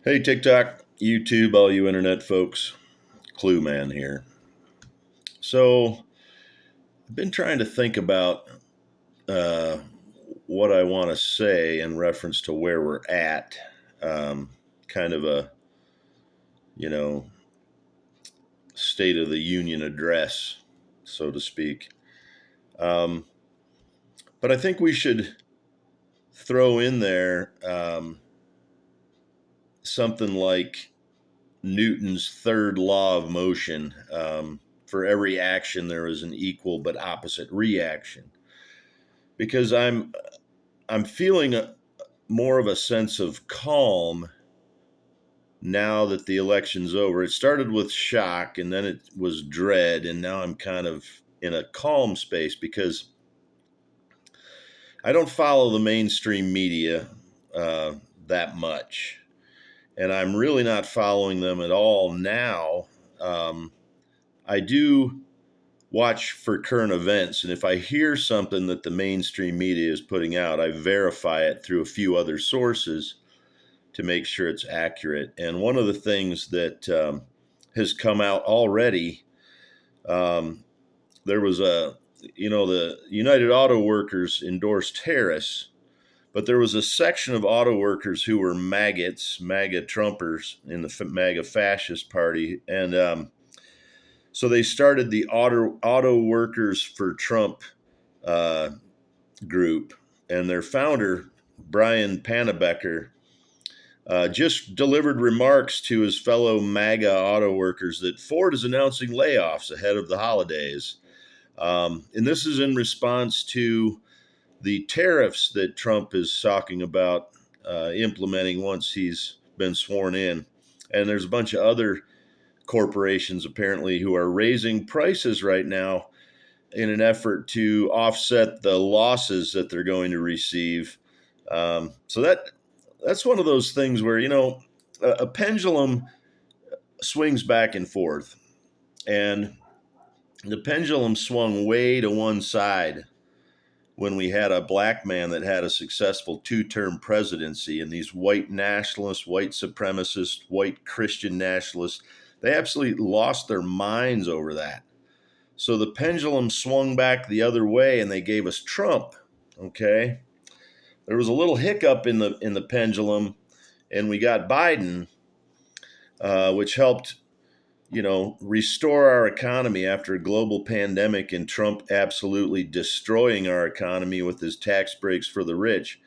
Hey, TikTok, YouTube, all you internet folks. Clue Man here. So, I've been trying to think about uh, what I want to say in reference to where we're at. Kind of a, you know, State of the Union address, so to speak. Um, but I think we should throw in there something like Newton's third law of motion. For every action, there is an equal but opposite reaction. Because I'm feeling more of a sense of calm now that the election's over. It started with shock, and then it was dread, and now I'm kind of in a calm space because I don't follow the mainstream media uh, that much, and I'm really not following them at all now. Um, I do watch for current events, and if I hear something that the mainstream media is putting out, I verify it through a few other sources to make sure it's accurate. And one of the things that has come out already, um, there was the United Auto Workers endorsed Harris, but there was a section of auto workers who were maggots, MAGA Trumpers in the MAGA fascist party. And so they started the Auto Workers for Trump uh, group. And their founder, Brian Panebecker, just delivered remarks to his fellow MAGA auto workers that Ford is announcing layoffs ahead of the holidays. And this is in response to the tariffs that Trump is talking about implementing once he's been sworn in. And there's a bunch of other corporations apparently who are raising prices right now in an effort to offset the losses that they're going to receive. So that's one of those things where a pendulum swings back and forth, and the pendulum swung way to one side when we had a black man that had a successful two-term presidency, and these white nationalists, white supremacists, white Christian nationalists, they absolutely lost their minds over that. So the pendulum swung back the other way, and they gave us Trump. Okay, there was a little hiccup in the pendulum, and we got Biden, which helped restore our economy after a global pandemic and Trump absolutely destroying our economy with his tax breaks for the rich.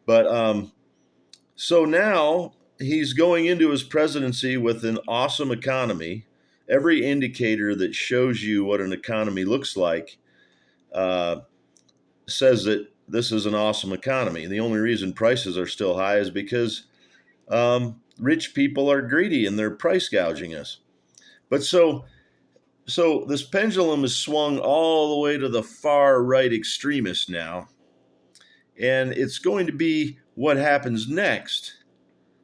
But so now he's going into his presidency with an awesome economy. Every indicator that shows you what an economy looks like uh, says that this is an awesome economy. The only reason prices are still high is because rich people are greedy and they're price gouging us. But so this pendulum is swung all the way to the far right extremist now, and it's going to be what happens next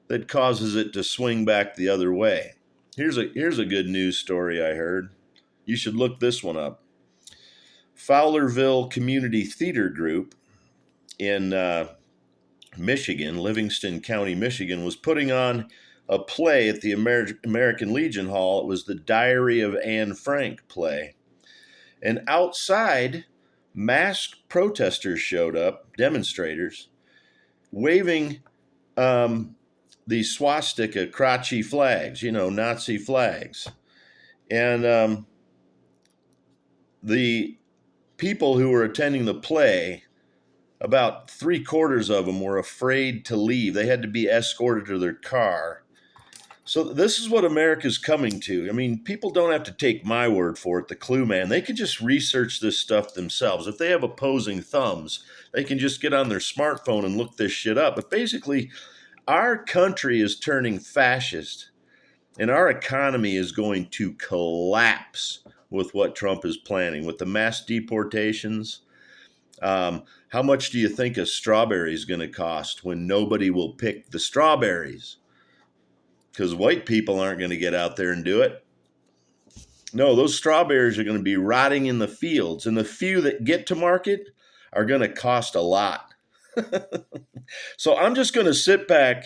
that causes it to swing back the other way. Here's a good news story I heard. You should look this one up. Fowlerville Community Theater Group in Michigan, Livingston County, Michigan, was putting on a play at the American Legion Hall. It was the Diary of Anne Frank play. And outside, masked protesters showed up, demonstrators, waving the swastika crotchy flags, Nazi flags. And the people who were attending the play, about three-quarters of them were afraid to leave. They had to be escorted to their car. So this is what America's coming to. I mean, people don't have to take my word for it, the Clue Man. They can just research this stuff themselves. If they have opposing thumbs, they can just get on their smartphone and look this shit up. But basically, our country is turning fascist, and our economy is going to collapse with what Trump is planning, with the mass deportations. How much do you think a strawberry is going to cost when nobody will pick the strawberries? Because white people aren't going to get out there and do it. No, those strawberries are going to be rotting in the fields, and the few that get to market are going to cost a lot. So I'm just going to sit back,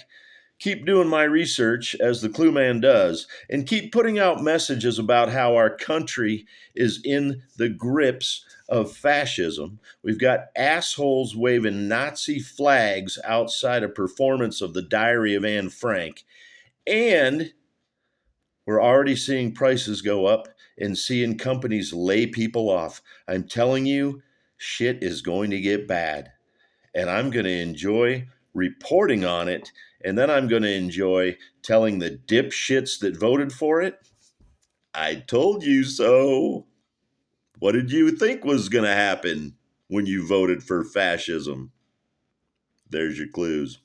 keep doing my research as the Clue Man does, and keep putting out messages about how our country is in the grips of fascism. We've got assholes waving Nazi flags outside a performance of The Diary of Anne Frank, and we're already seeing prices go up and seeing companies lay people off. I'm telling you, shit is going to get bad. And I'm going to enjoy reporting on it. And then I'm going to enjoy telling the dipshits that voted for it, I told you so. What did you think was going to happen when you voted for fascism? There's your clues.